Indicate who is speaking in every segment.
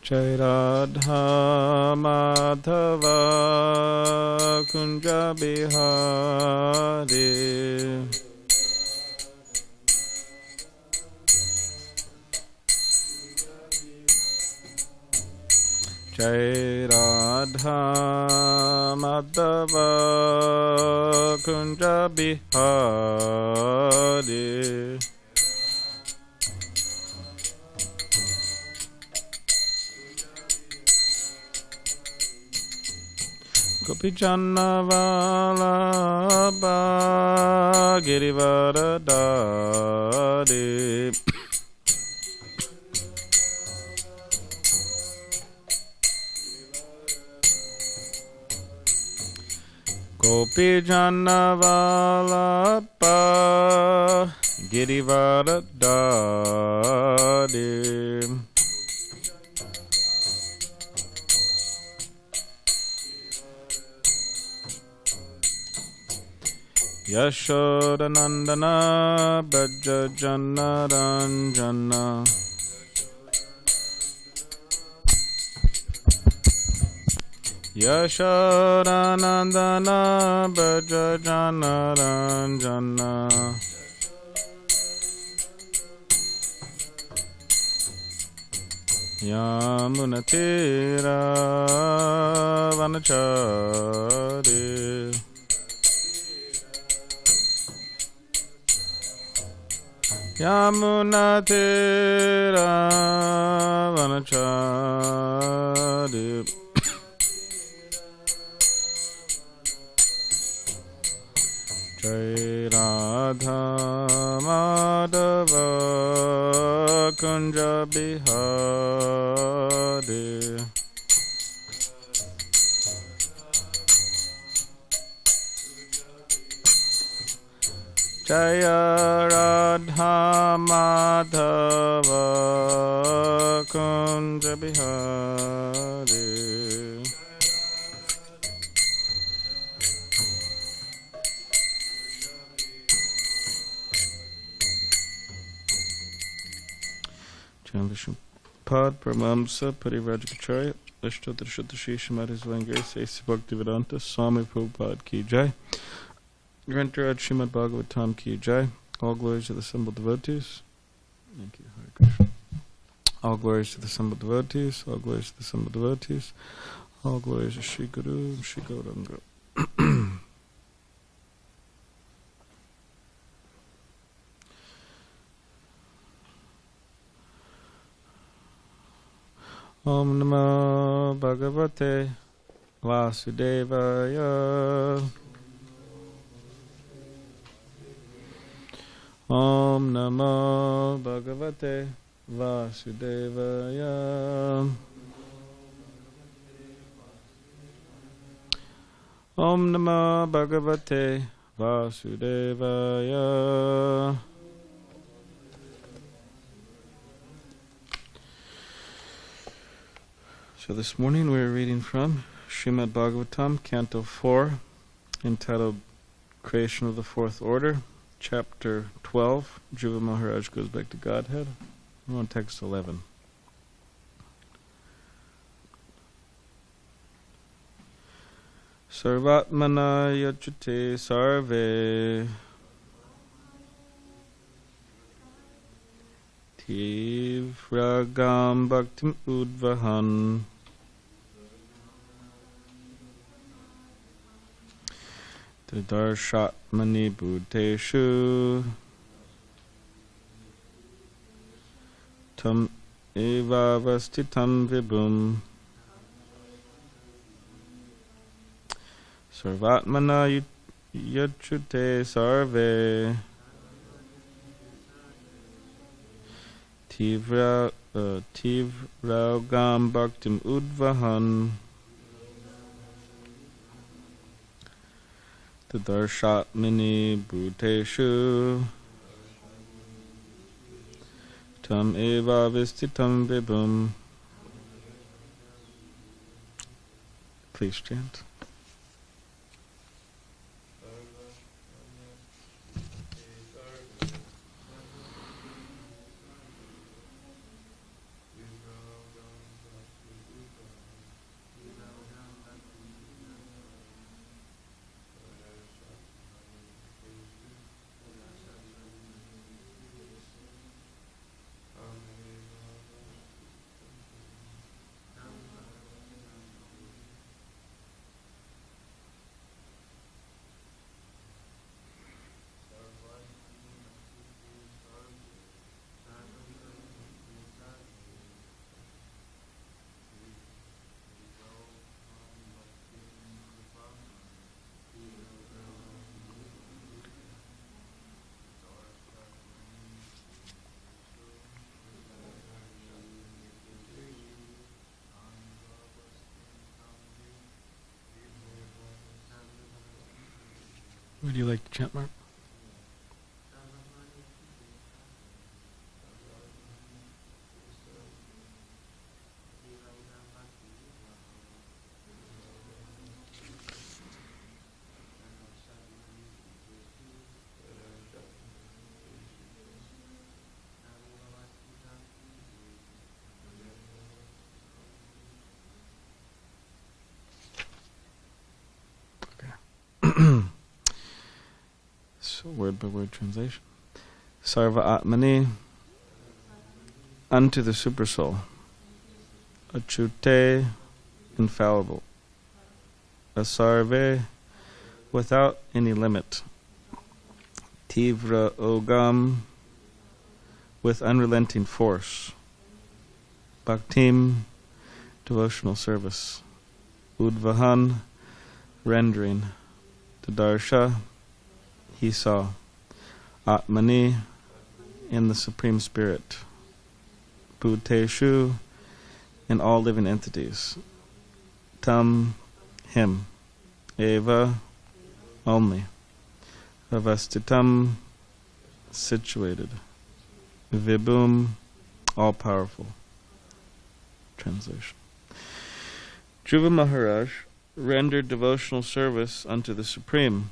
Speaker 1: Jai Radha Madhava Kunja Bihari Jai Radha Madhava Kunja Bihari Gopi Janna Vallabha Girivaradari Gopi Janna Vallabha Girivaradari Yashodanandana Bhaja Janaranjana Yashodanandana Bhaja Janaranjana Yamunatira Vanachari Yamunatira Vanachari Jai Radha Madhava Kunja Bihari Jaya Radha Madhava Kunja Bihari Jam Vishnupad Paramamsa Parivrajacharya Ashtadrishatashri Srimati Svangrace A.C. Bhaktivedanta Swami Prabhupada Ki Jai Grantaraj Srimad Bhagavatam Ki Jai. All glories to the assembled devotees. Thank you, Hare Krishna. All glories to the assembled devotees. All glories to the assembled devotees. All glories to Shri Guru and Shri Gauranga. Om Namo Bhagavate Vasudevaya Om Namo Bhagavate Vasudevaya Om Namo Bhagavate Vasudevaya. So this morning we are reading from Srimad Bhagavatam, Canto 4, entitled Creation of the Fourth Order, Chapter 12, Dhruva Maharaj Goes Back to Godhead. We're on text 11. Sarvatmana yachate sarve tivragam bhaktim udvahan Tridarshatmani bhuteshu tam evavastitam vibhum Sarvatmana yachute sarve Tivragam bhaktim udvahan Tadarshātmini bhuteshu tam eva vistitam vibhum. Please chant. Would you like to chant, Mark? So, word by word translation. Sarva Atmani, unto the Supersoul. Achute, infallible. Asarve, without any limit. Tivra Ogam, with unrelenting force. Bhaktim, devotional service. Udvahan, rendering. Tadarsha, he saw. Atmani, in the Supreme Spirit. Bhuteshu, in all living entities. Tam, him. Eva, only. Avastitam, situated. Vibhum, all powerful. Translation. Dhruva Maharaj rendered devotional service unto the Supreme,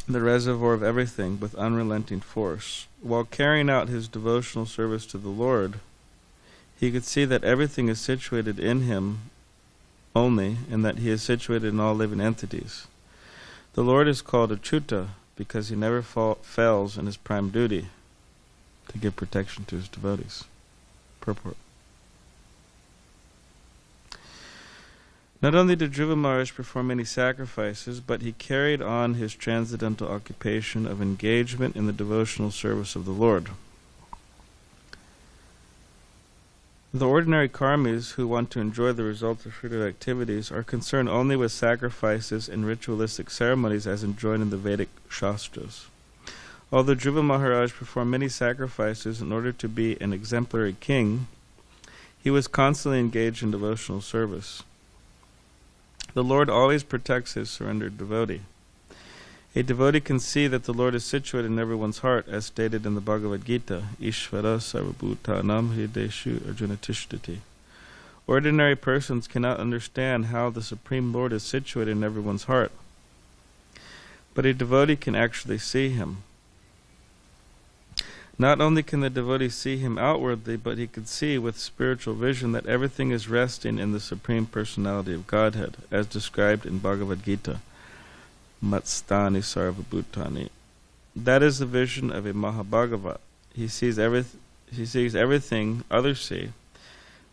Speaker 1: the reservoir of everything, with unrelenting force. While carrying out his devotional service to the Lord, he could see that everything is situated in him only, and that he is situated in all living entities. The Lord is called Achyuta because he never fails in his prime duty, to give protection to his devotees. Purport. Not only did Dhruva Maharaj perform many sacrifices, but he carried on his transcendental occupation of engagement in the devotional service of the Lord. The ordinary karmis who want to enjoy the results of fruitive activities are concerned only with sacrifices and ritualistic ceremonies as enjoined in the Vedic Shastras. Although Dhruva Maharaj performed many sacrifices in order to be an exemplary king, he was constantly engaged in devotional service. The Lord always protects his surrendered devotee. A devotee can see that the Lord is situated in everyone's heart, as stated in the Bhagavad Gita, Ishvara sarvabhutanam hrideshu arjuna tishtati. Ordinary persons cannot understand how the Supreme Lord is situated in everyone's heart, but a devotee can actually see him. Not only can the devotee see him outwardly, but he can see with spiritual vision that everything is resting in the Supreme Personality of Godhead, as described in Bhagavad Gita, Matstani Sarvabhutani. That is the vision of a Mahabhagavat. He sees everything others see,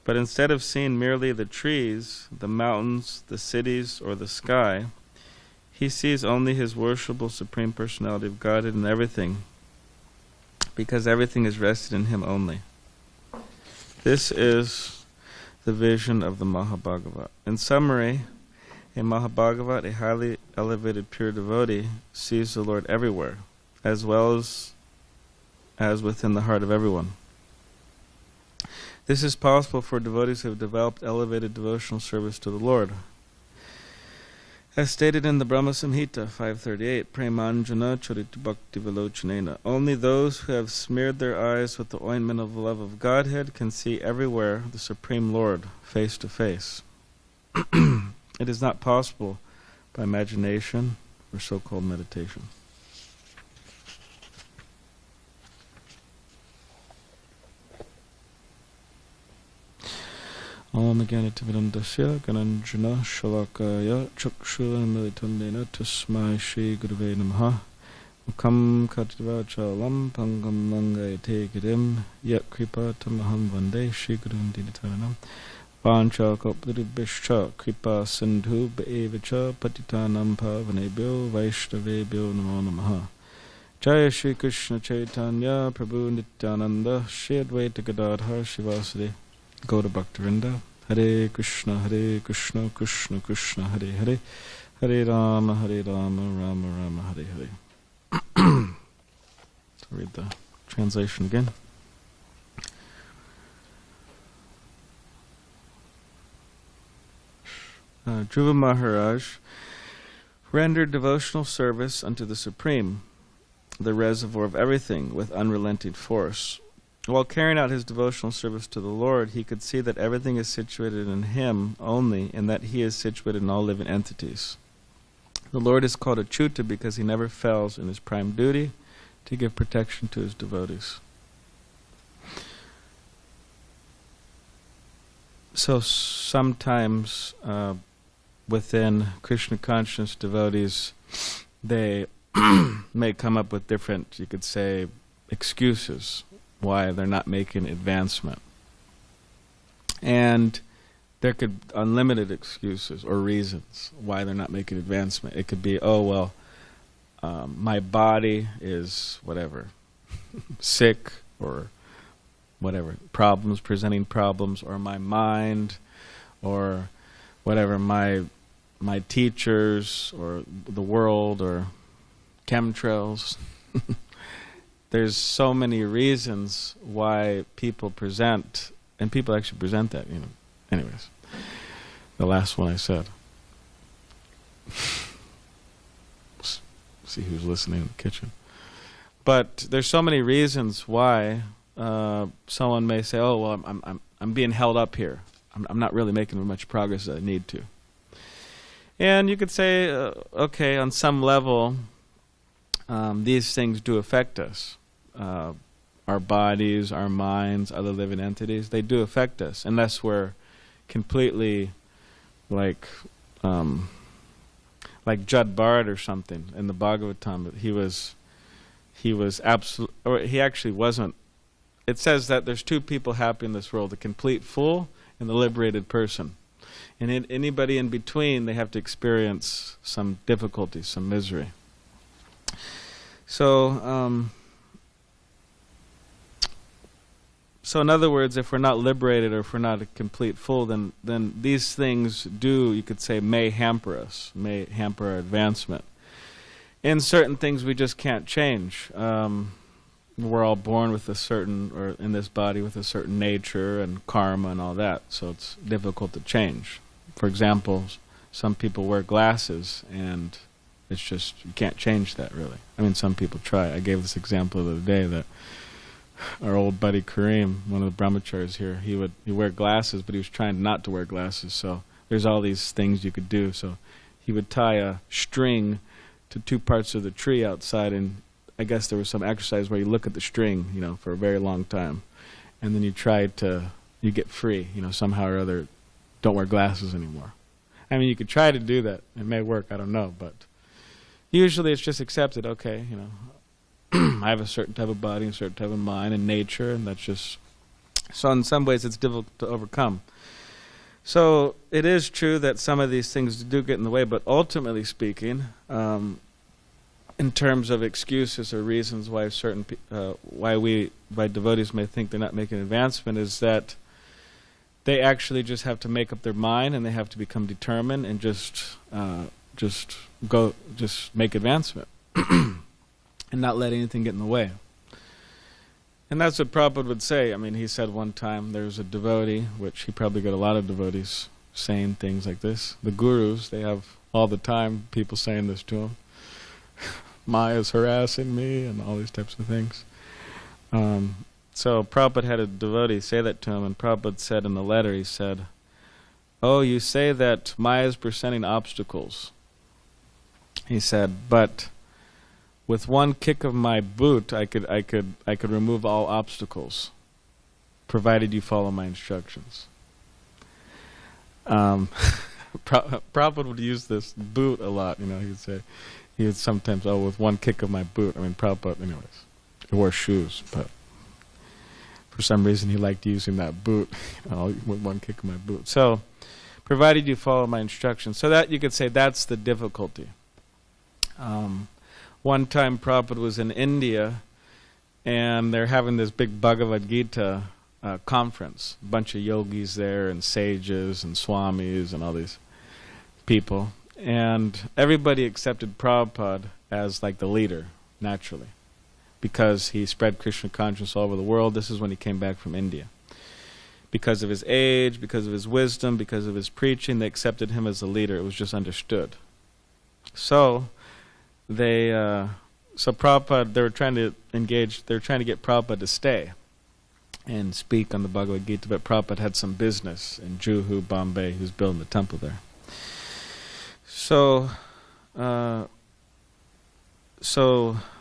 Speaker 1: but instead of seeing merely the trees, the mountains, the cities, or the sky, he sees only his worshipable Supreme Personality of Godhead in everything, because everything is rested in him only. This is the vision of the Mahabhagavat. In summary, a Mahabhagavat, a highly elevated pure devotee, sees the Lord everywhere, as well as within the heart of everyone. This is possible for devotees who have developed elevated devotional service to the Lord. As stated in the Brahma Samhita 538, Premanjana Charita Bhakti Vilochanena, only those who have smeared their eyes with the ointment of the love of Godhead can see everywhere the Supreme Lord face to face. It is not possible by imagination or so-called meditation. Om Gyanativirandasya Gananjana Shalakaya Chukshurmilitandena Tasmai Shri Gurave Namaha Mukam Katvachalam Pangam Langayate Girim Yat Kripa Tamaham Vande Shri Gurun Dinitaranam Vancha Kopdribishcha Kripa Sindhu Beevicha Patitanam Pavanebhyo Vaishnavebhyo Namo Namaha Jaya Shri Krishna Chaitanya Prabhu Nityananda Shri Advaita Gadadhar Shivasade Gaura Bhaktivinoda Hare Krishna Krishna Krishna Hare Hare Hare Rama Rama Rama Hare Hare. So read the translation again. Dhruva Maharaj rendered devotional service unto the Supreme, the reservoir of everything, with unrelenting force. While carrying out his devotional service to the Lord, he could see that everything is situated in him only, and that he is situated in all living entities. The Lord is called Achyuta because he never fails in his prime duty to give protection to his devotees. So sometimes within Krishna conscious devotees, they may come up with different, you could say, excuses why they're not making advancement. And there could unlimited excuses or reasons why they're not making advancement. It could be, oh, well, my body is whatever, sick, or whatever, presenting problems, or my mind, or whatever, my teachers, or the world, or chemtrails. There's so many reasons why people present, and people actually present that, Anyways, the last one I said. See who's listening in the kitchen. But there's so many reasons why someone may say, "Oh, well, I'm being held up here. I'm not really making much progress as I need to." And you could say, okay, on some level, these things do affect us. Our bodies, our minds, other living entities, they do affect us, unless we're completely like Jud Bharat or something in the Bhagavatam. He actually wasn't. It says that there's two people happy in this world: the complete fool and the liberated person. And anybody in between, they have to experience some difficulty, some misery. So in other words, if we're not liberated, or if we're not a complete fool, then these things do, you could say, may hamper us, may hamper our advancement. In certain things we just can't change. We're all born with a certain, or in this body with a certain nature and karma and all that, so it's difficult to change. For example, some people wear glasses, and it's just, you can't change that really. I mean, some people try. I gave this example the other day that our old buddy Kareem, one of the brahmacharis here, he wear glasses, but he was trying not to wear glasses. So there's all these things you could do. So he would tie a string to two parts of the tree outside, and I guess there was some exercise where you look at the string, for a very long time, and then you get free, somehow or other, don't wear glasses anymore. I mean, you could try to do that. It may work, I don't know, but usually it's just accepted, okay, I have a certain type of body, a certain type of mind and nature, and that's just... So in some ways it's difficult to overcome. So it is true that some of these things do get in the way, but ultimately speaking, in terms of excuses or reasons why why devotees may think they're not making advancement, is that they actually just have to make up their mind, and they have to become determined and just make advancement. And not let anything get in the way. And that's what Prabhupada would say. I mean, he said one time there was a devotee, which he probably got a lot of devotees saying things like this. The gurus, they have all the time people saying this to them. Maya's harassing me, and all these types of things. So Prabhupada had a devotee say that to him, and Prabhupada said in the letter, he said, "Oh, you say that Maya's presenting obstacles." He said, "But with one kick of my boot, I could remove all obstacles, provided you follow my instructions." Prabhupada would use this boot a lot. He would sometimes, "Oh, with one kick of my boot." I mean, Prabhupada, anyways, he wore shoes, but for some reason he liked using that boot, with one kick of my boot. So, provided you follow my instructions. So that you could say that's the difficulty. One time Prabhupada was in India, and they're having this big Bhagavad Gita conference. A bunch of yogis there, and sages, and swamis, and all these people. And everybody accepted Prabhupada as like the leader, naturally, because he spread Krishna consciousness all over the world. This is when he came back from India. Because of his age, because of his wisdom, because of his preaching, they accepted him as the leader. It was just understood. So Prabhupada, they were trying to get Prabhupada to stay and speak on the Bhagavad Gita, but Prabhupada had some business in Juhu, Bombay. He was building the temple there. So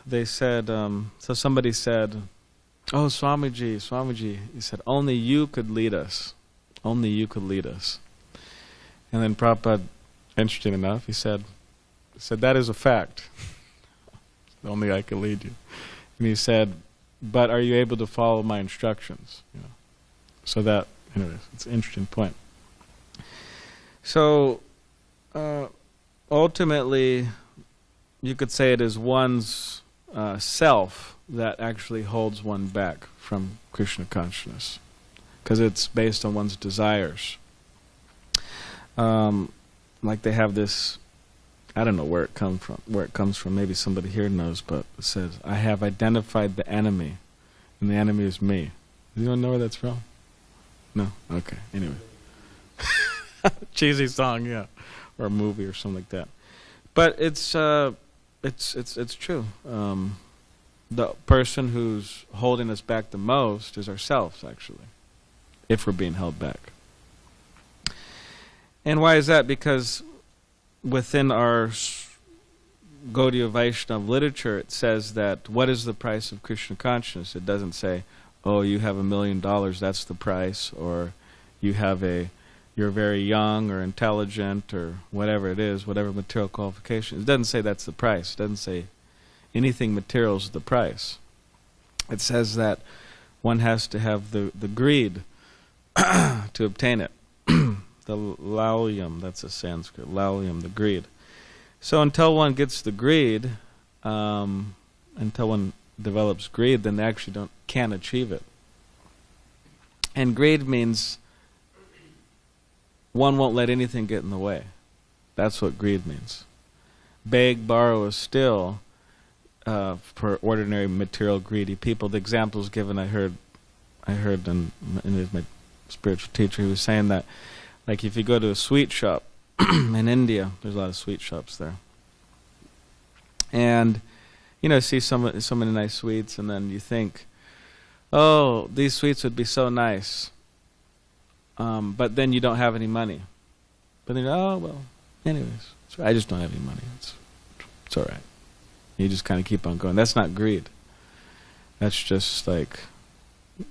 Speaker 1: they said, so somebody said, "Oh, Swamiji," he said, "only you could lead us. Only you could lead us." And then Prabhupada, interesting enough, he said, "That is a fact. Only I could lead you." And he said, "But are you able to follow my instructions?" So that, anyways, it's an interesting point. So ultimately, you could say it is one's self that actually holds one back from Krishna consciousness, because it's based on one's desires. Like they have this, I don't know where it comes from. Maybe somebody here knows, but it says, "I have identified the enemy, and the enemy is me." Does anyone know where that's from? No? Okay. Anyway. Cheesy song, yeah. Or a movie or something like that. But it's true. The person who's holding us back the most is ourselves, actually, if we're being held back. And why is that? Because within our Gaudiya Vaishnava literature, it says that what is the price of Krishna consciousness? It doesn't say, "Oh, you have $1 million, that's the price," or you're very young or intelligent or whatever it is, whatever material qualifications. It doesn't say that's the price. It doesn't say anything material is the price. It says that one has to have the greed to obtain it. The laulyam, that's a Sanskrit, laulyam, the greed. So until one gets the greed, until one develops greed, then they actually can't achieve it. And greed means one won't let anything get in the way. That's what greed means. Beg, borrow, or steal for ordinary material greedy people. The examples given, I heard in my spiritual teacher, he was saying that, like if you go to a sweet shop in India, there's a lot of sweet shops there, and see so many nice sweets, and then you think, "Oh, these sweets would be so nice," but then you don't have any money. But then, "Oh well, anyways, I just don't have any money. It's all right." You just kind of keep on going. That's not greed. That's just like,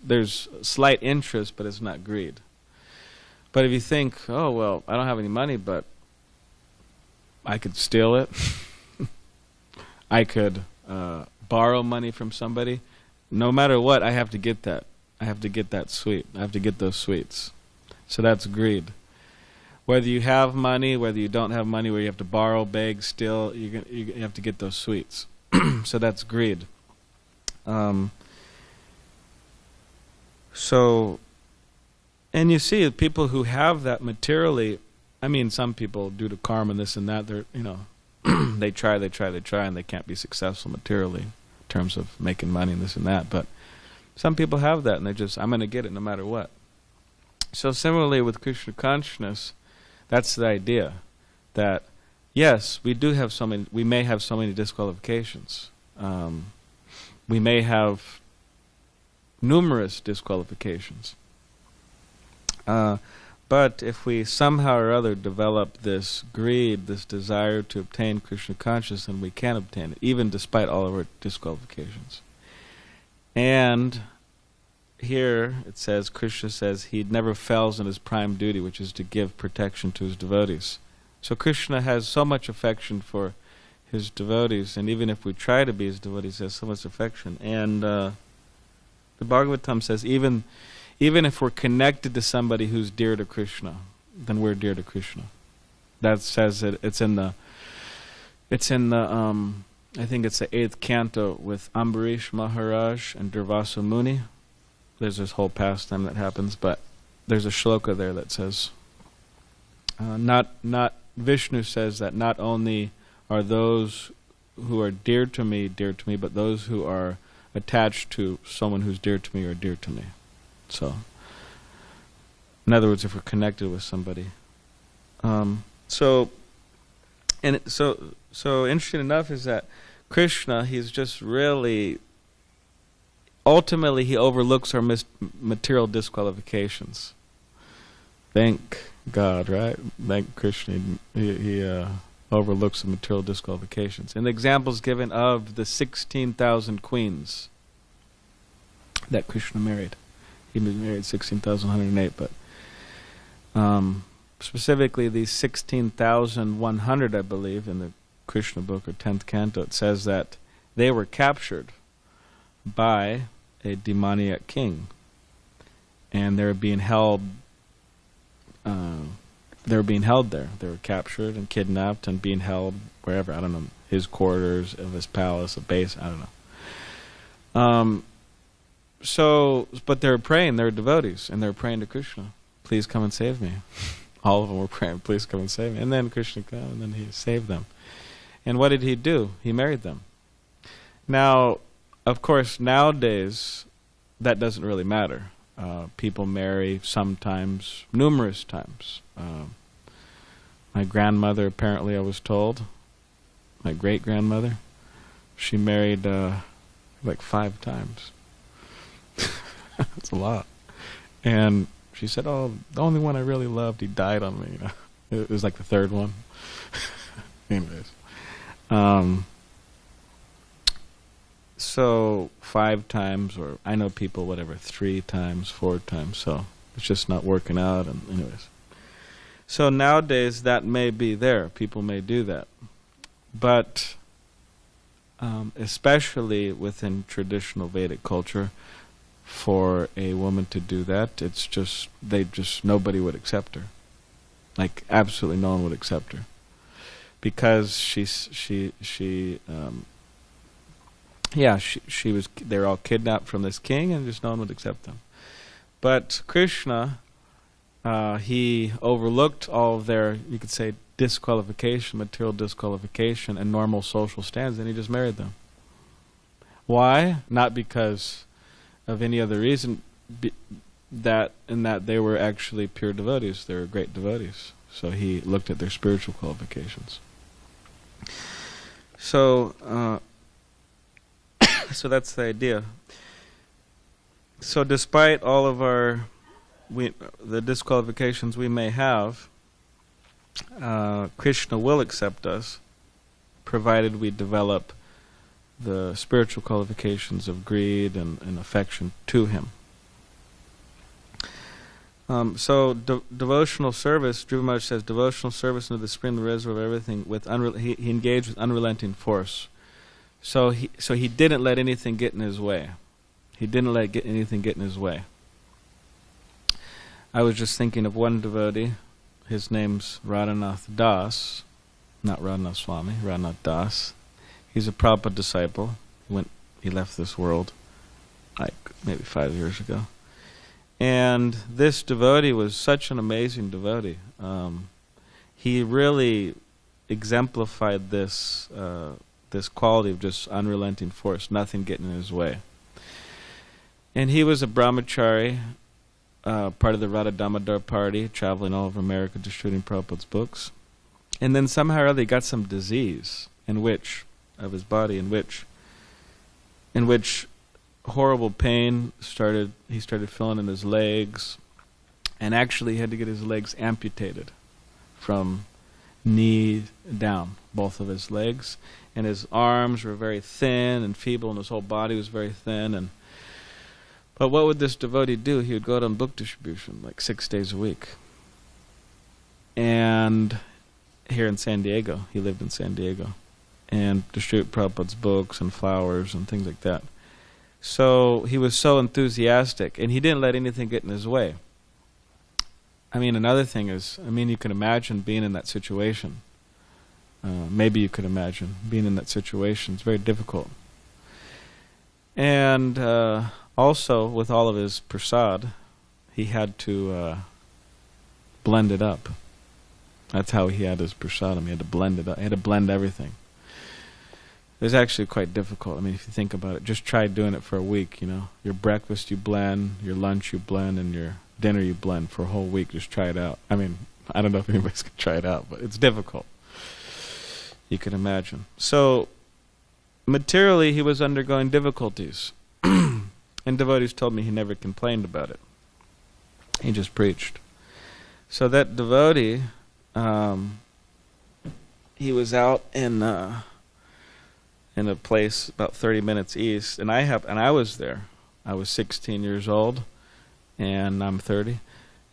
Speaker 1: there's slight interest, but it's not greed. But if you think, "Oh well, I don't have any money, but I could steal it. I could borrow money from somebody. No matter what, I have to get that. I have to get that sweet. I have to get those sweets." So that's greed. Whether you have money, whether you don't have money, where you have to borrow, beg, steal, you have to get those sweets. So that's greed. And you see people who have that materially. I mean, some people, due to karma and this and that, they're they try, and they can't be successful materially in terms of making money and this and that. But some people have that, and I'm going to get it no matter what. So similarly with Krishna consciousness, that's the idea, that yes, we may have so many disqualifications. We may have numerous disqualifications. But if we somehow or other develop this greed, this desire to obtain Krishna consciousness, then we can obtain it, even despite all of our disqualifications. And here it says, Krishna says he never fails in his prime duty, which is to give protection to his devotees. So Krishna has so much affection for his devotees, and even if we try to be his devotees, he has so much affection. And the Bhagavatam says even if we're connected to somebody who's dear to Krishna, then we're dear to Krishna. That says it. It's in the I think it's the 8th canto with Ambarish Maharaj and Durvasa Muni. There's this whole pastime that happens, but there's a shloka there that says, Vishnu says that not only are those who are dear to me, but those who are attached to someone who's dear to me are dear to me. So, in other words, if we're connected with somebody. So, So interesting enough is that Krishna, he's just really, ultimately he overlooks our material disqualifications. Thank God, right? Thank Krishna. He overlooks the material disqualifications. And the examples given of the 16,000 queens that Krishna married. He married 16,108, but specifically these 16,100, I believe, in the Krishna book or 10th canto, it says that they were captured by a demoniac king, and they were being held. They were being held there. They were captured and kidnapped and being held wherever. I don't know, his quarters, of his palace, a base. I don't know. But they were praying. They were devotees, and they were praying to Krishna. Please come and save me. All of them were praying, please come and save me. And then Krishna came, and then he saved them. And what did he do? He married them. Now, of course, nowadays, that doesn't really matter. People marry sometimes, numerous times. My grandmother, apparently, I was told, my great-grandmother, she married like 5 times. That's a lot. And she said, oh, the only one I really loved, he died on me. You know? It was like the 3rd one. Anyways. So 5 times, or I know people, whatever, 3 times, 4 times, so it's just not working out. And anyways. So nowadays that may be there. People may do that. But especially within traditional Vedic culture, for a woman to do that, it's just, nobody would accept her. Like, absolutely no one would accept her. Because they were all kidnapped from this king, and just no one would accept them. But Krishna, he overlooked all of their, you could say, disqualification, material disqualification, and normal social standards, and he just married them. Why? Not because of any other reason, that they were actually pure devotees. They were great devotees. So he looked at their spiritual qualifications. So, so that's the idea. So despite all of the disqualifications we may have, Krishna will accept us, provided we develop the spiritual qualifications of greed and affection to him. So devotional service, Dhruva Maharaj says, devotional service into the spring, the reservoir of everything, he engaged with unrelenting force. So he didn't let anything get in his way. He didn't let anything get in his way. I was just thinking of one devotee. His name's Radhanath Das, not Radhanath Swami, Radhanath Das. He's a Prabhupada disciple. He left this world like maybe 5 years ago. And this devotee was such an amazing devotee. He really exemplified this quality of just unrelenting force, nothing getting in his way. And he was a brahmachari, part of the Radha Damodar party, traveling all over America distributing Prabhupada's books. And then somehow or other he got some disease of his body, in which horrible pain he started feeling in his legs, and actually he had to get his legs amputated from knee down, both of his legs, and his arms were very thin and feeble, and his whole body was very thin. But what would this devotee do? He would go out on book distribution like 6 days a week. And here in SanDiego, he lived in SanDiego, and distribute Prabhupada's books and flowers and things like that. So he was so enthusiastic, and he didn't let anything get in his way. I mean, another thing is, you can imagine being in that situation. Maybe you could imagine being in that situation. It's very difficult. And also, with all of his prasad, he had to blend it up. That's how he had his prasadam. He had to blend it up. He had to blend everything. It was actually quite difficult. If you think about it, just try doing it for a week, Your breakfast you blend, your lunch you blend, and your dinner you blend for a whole week. Just try it out. I don't know if anybody's going to try it out, but it's difficult. you can imagine. So, materially, he was undergoing difficulties. And devotees told me he never complained about it. He just preached. So that devotee, he was out in a place about 30 minutes east, and I was there. I was 16 years old, and I'm 30.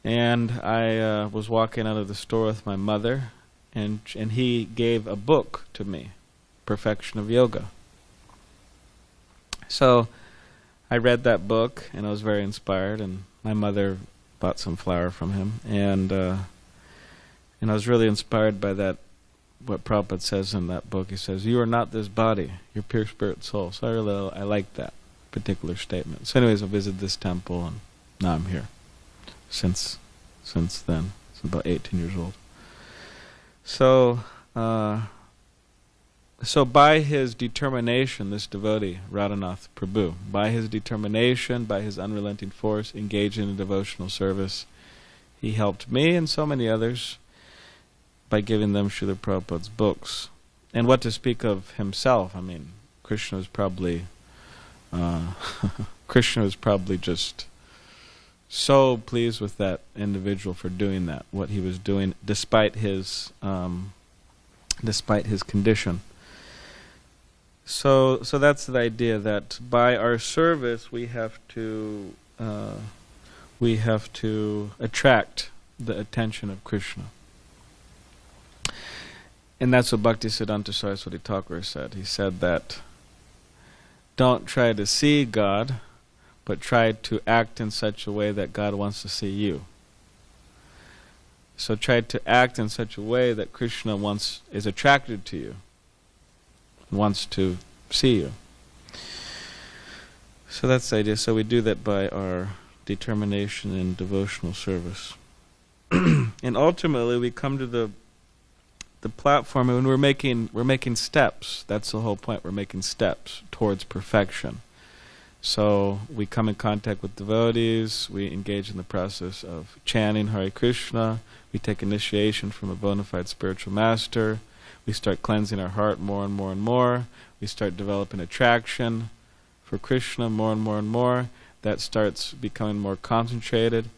Speaker 1: And I was walking out of the store with my mother, and he gave a book to me, Perfection of Yoga. So I read that book, and I was very inspired, and my mother bought some flour from him, and I was really inspired by that, what Prabhupada says in that book. He says, "You are not this body, you're pure spirit soul." So I like that particular statement. So anyways, I visited this temple, and now I'm here since then. Since about 18 years old. So by his determination, this devotee, Radhanath Prabhu, by his determination, by his unrelenting force, engaged in a devotional service, he helped me and so many others by giving them Srila Prabhupada's books. And what to speak of himself? I mean, Krishna was probably just so pleased with that individual for doing that, what he was doing, despite his condition. So that's the idea, that by our service we have to attract the attention of Krishna. And that's what Bhaktisiddhanta Saraswati Thakur said. He said that don't try to see God, but try to act in such a way that God wants to see you. So try to act in such a way that Krishna is attracted to you, wants to see you. So that's the idea. So we do that by our determination in devotional service. And ultimately we come to the platform, and we're making steps. That's the whole point. We're making steps towards perfection. So we come in contact with devotees, we engage in the process of chanting Hare Krishna, we take initiation from a bona fide spiritual master, we start cleansing our heart more and more and more, we start developing attraction for Krishna more and more and more, that starts becoming more concentrated,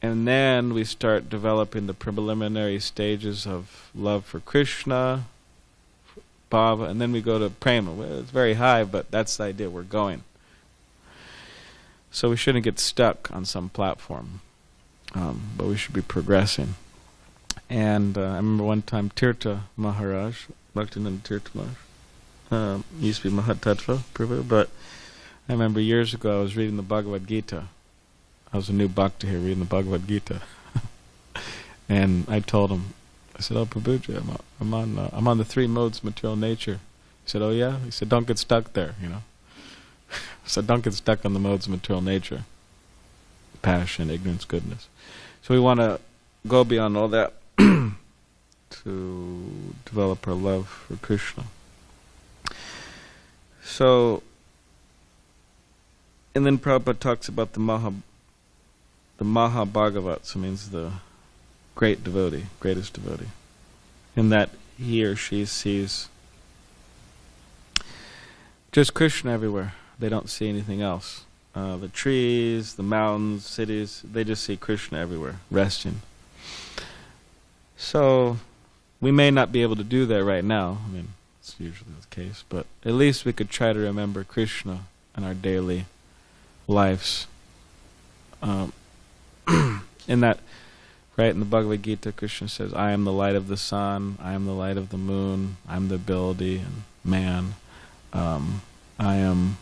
Speaker 1: and then we start developing the preliminary stages of love for Krishna, bhava, and then we go to prema. Well, it's very high, but that's the idea, we're going. So we shouldn't get stuck on some platform, but we should be progressing. And I remember one time Tirtha Maharaj, Bhaktivinoda Tirtha Maharaj, used to be Mahatattva Prabhu, but I remember years ago I was reading the Bhagavad Gita. I was a new bhakta here reading the Bhagavad Gita. And I told him, I said, "Oh, Prabhuji, I'm on the three modes of material nature." He said, "Oh yeah?" He said, "Don't get stuck there, you know." I said, "Don't get stuck on the modes of material nature. Passion, ignorance, goodness." So we want to go beyond all that to develop our love for Krishna. So, and then Prabhupada talks about the Mahabhagavats, means the great devotee, greatest devotee, in that he or she sees just Krishna everywhere. They don't see anything else. The trees, the mountains, cities, they just see Krishna everywhere, resting. So, we may not be able to do that right now. I mean, it's usually the case, but at least we could try to remember Krishna in our daily lives. In that, right, in the Bhagavad Gita, Krishna says, "I am the light of the sun, I am the light of the moon, I am the ability and man, I am,"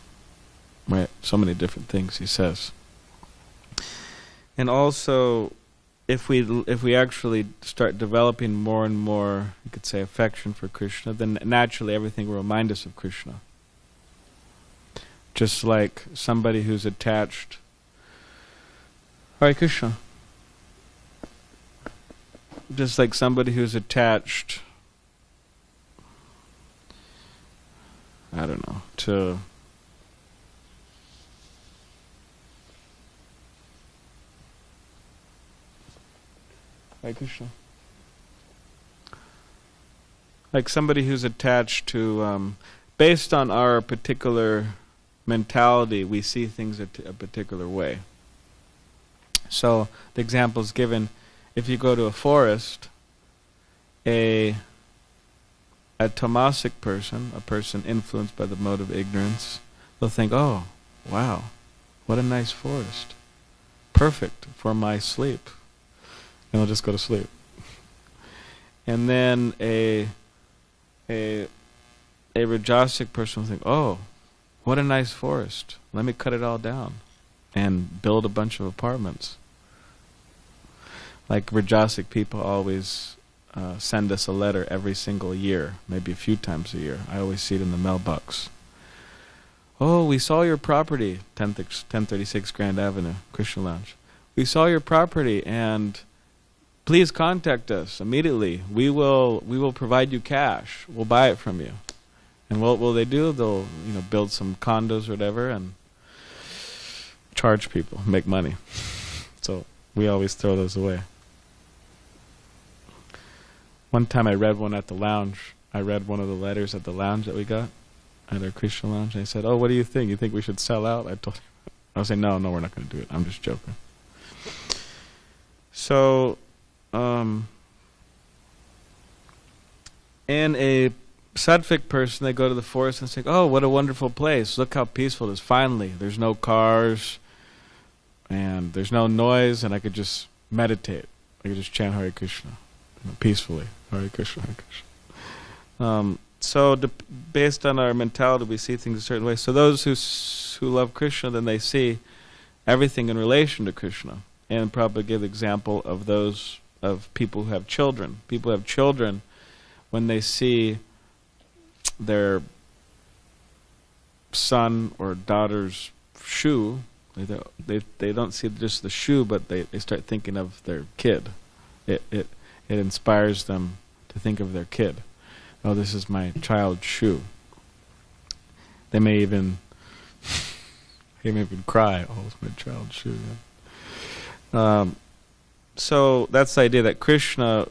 Speaker 1: right, so many different things he says. And also, if we actually start developing more and more, you could say, affection for Krishna, then naturally everything will remind us of Krishna. Just like somebody who's attached, Hare Krishna. Just like somebody who's attached, I don't know, to Hare Krishna. Like somebody who's attached to, based on our particular mentality, we see things a particular way. So the example is given, if you go to a forest, a tamasic person, a person influenced by the mode of ignorance, they'll think, oh, wow, what a nice forest. Perfect for my sleep. And they'll just go to sleep. And then a rajasic person will think, oh, what a nice forest. Let me cut it all down and build a bunch of apartments. Like rajasic people always send us a letter every single year, maybe a few times a year. I always see it in the mailbox. Oh, we saw your property, 1036 Grand Avenue, Krishna Lounge. We saw your property, and please contact us immediately. We will provide you cash. We'll buy it from you. And what will they do? They'll build some condos or whatever and charge people, make money. So we always throw those away. One time I read one at the lounge. I read one of the letters at the lounge that we got at our Krishna Lounge. And I said, oh, what do you think? You think we should sell out? I was saying, no, we're not going to do it. I'm just joking. So, and a sattvic person, they go to the forest and say, oh, what a wonderful place. Look how peaceful it is. Finally, there's no cars and there's no noise, and I could just meditate. I could just chant Hare Krishna peacefully. Hare Krishna, Hare Krishna. So based on our mentality, we see things a certain way. So those who love Krishna, then they see everything in relation to Krishna. And Prabhupada gave the example of those of people who have children. People who have children, when they see their son or daughter's shoe, they don't see just the shoe, but they start thinking of their kid. It inspires them to think of their kid. Oh, this is my child's shoe. They may even cry. Oh, it's my child's shoe. Yeah. So that's the idea that Krishna,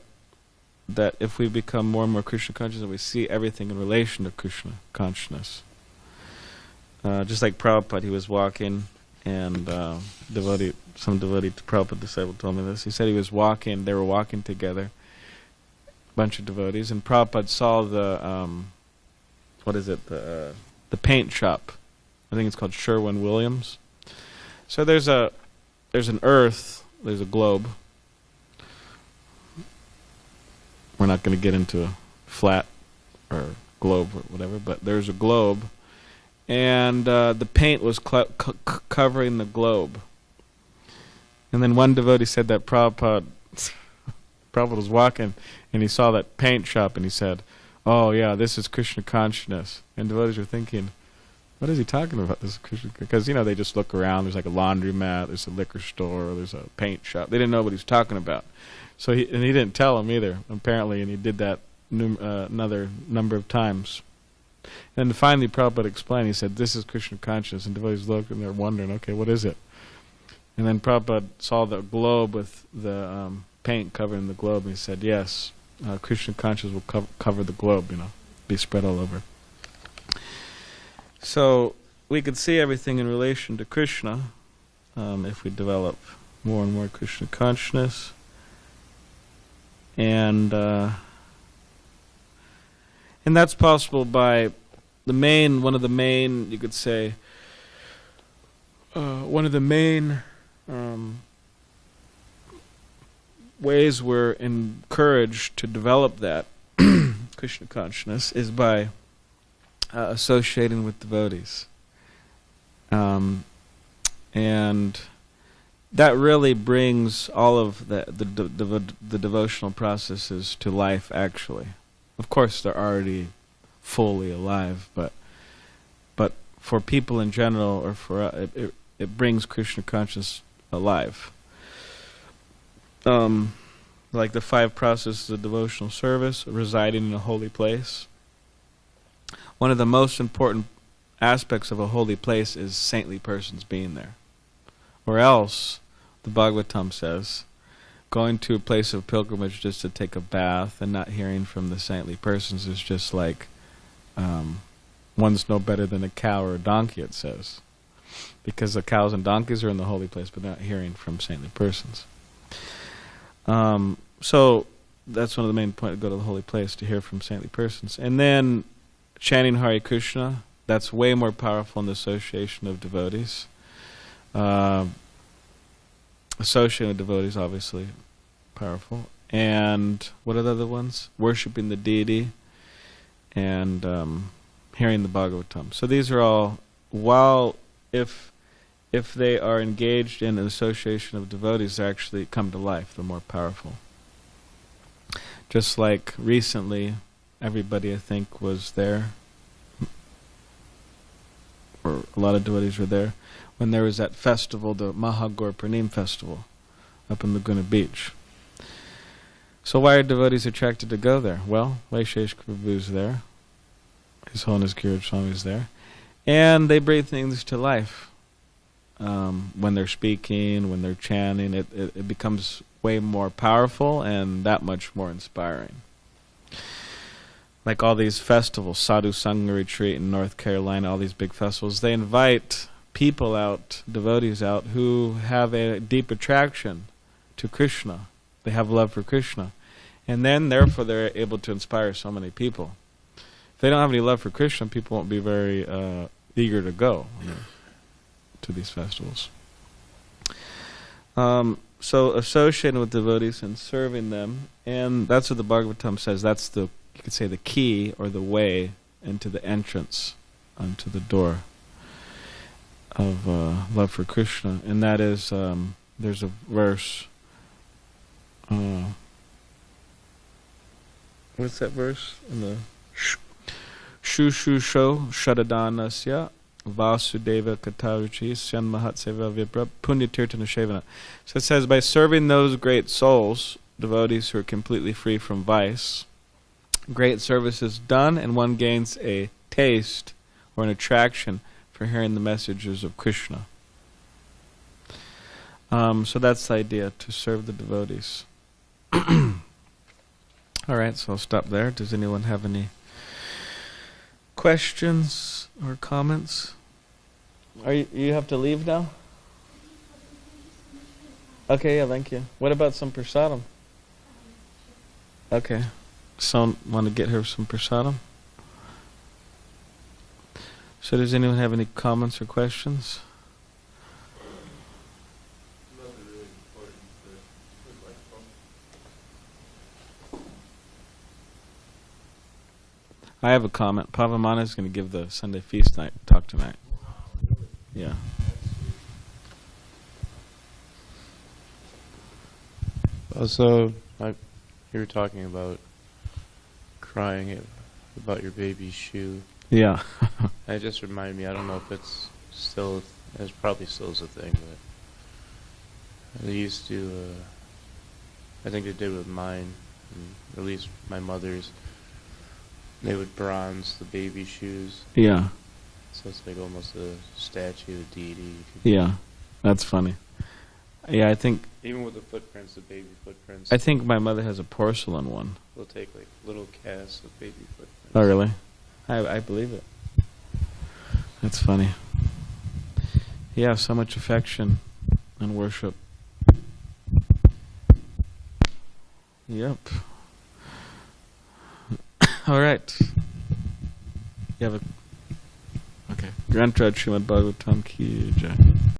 Speaker 1: that if we become more and more Krishna conscious, we see everything in relation to Krishna consciousness. Just like Prabhupada, he was walking, and some devotee to Prabhupada disciple told me this. He said he was walking, they were walking together, a bunch of devotees, and Prabhupada saw the the paint shop. I think it's called Sherwin-Williams. So there's an earth, there's a globe. We're not going to get into a flat or globe or whatever, but there's a globe, and the paint was covering the globe. And then one devotee said that Prabhupada was walking, and he saw that paint shop, and he said, oh yeah, this is Krishna consciousness. And devotees are thinking, what is he talking about? This is Krishna, because they just look around. There's like a laundromat, there's a liquor store, there's a paint shop. They didn't know what he was talking about. So he didn't tell him either, apparently, and he did that another number of times. And finally Prabhupada explained, he said, this is Krishna consciousness, and devotees look and they're wondering, okay, what is it? And then Prabhupada saw the globe with the paint covering the globe, and he said, yes, Krishna consciousness will cover the globe, be spread all over. So we could see everything in relation to Krishna if we develop more and more Krishna consciousness. And that's possible by one of the main, you could say, one of the main ways we're encouraged to develop that Krishna consciousness is by associating with devotees. And that really brings all of the devotional processes to life, actually. Of course, they're already fully alive, but for people in general, or for it brings Krishna consciousness alive. Like the 5 processes of devotional service, residing in a holy place. One of the most important aspects of a holy place is saintly persons being there. Or else, the Bhagavatam says, going to a place of pilgrimage just to take a bath and not hearing from the saintly persons is just like one's no better than a cow or a donkey, it says. Because the cows and donkeys are in the holy place, but not hearing from saintly persons. So that's one of the main points, to go to the holy place to hear from saintly persons. And then chanting Hare Krishna, that's way more powerful in the association of devotees. Associating with devotees, obviously, powerful. And what are the other ones? Worshipping the deity and hearing the Bhagavatam. So these are all, while if they are engaged in an association of devotees, they actually come to life. They're more powerful. Just like recently, everybody I think was there, or a lot of devotees were there, when there was that festival, the Mahagaur Purnim festival, up in Laguna Beach. So why are devotees attracted to go there? Well, Vaisheshika Prabhu's there. His Holiness Giraj Swami is there. And they breathe things to life. When they're speaking, when they're chanting, it becomes way more powerful and that much more inspiring. Like all these festivals, Sadhu Sangha Retreat in North Carolina, all these big festivals, they invite people out, devotees out, who have a deep attraction to Krishna. They have love for Krishna. And then, therefore, they're able to inspire so many people. If they don't have any love for Krishna, people won't be very eager to go to these festivals. So associating with devotees and serving them, and that's what the Bhagavatam says, that's the, you could say, the key or the way into the entrance, onto the door of love for Krishna. And that is, there's a verse, what's that verse? In the Shushusho Shadadanasya Vasudeva Kataruchi Syan Mahatseva Vipra Punyatirtana Shevana. So it says, by serving those great souls, devotees who are completely free from vice, great service is done and one gains a taste or an attraction for hearing the messages of Krishna. So that's the idea, to serve the devotees. Alright, so I'll stop there. Does anyone have any questions or comments? You have to leave now? Okay, yeah, thank you. What about some prasadam? Okay. So want to get her some prasadam? So does anyone have any comments or questions? I have a comment. Pavamana is going to give the Sunday feast night talk tonight. Yeah.
Speaker 2: Also, you were talking about crying about your baby's shoe.
Speaker 1: Yeah.
Speaker 2: It just reminded me, I don't know if it's probably still is a thing, but they used to, I think they did with mine, or at least my mother's. They would bronze the baby shoes.
Speaker 1: Yeah.
Speaker 2: So it's like almost a statue of deity.
Speaker 1: Yeah, that's funny. Yeah, I think...
Speaker 2: Even with the footprints, the baby footprints.
Speaker 1: I think my mother has a porcelain one.
Speaker 2: They'll take like little casts of baby footprints.
Speaker 1: Oh, really? I believe it. That's funny. Yeah, so much affection and worship. Yep. All right. You have a... Okay. Grantraj Srimad Bhagavatam Ki Jai.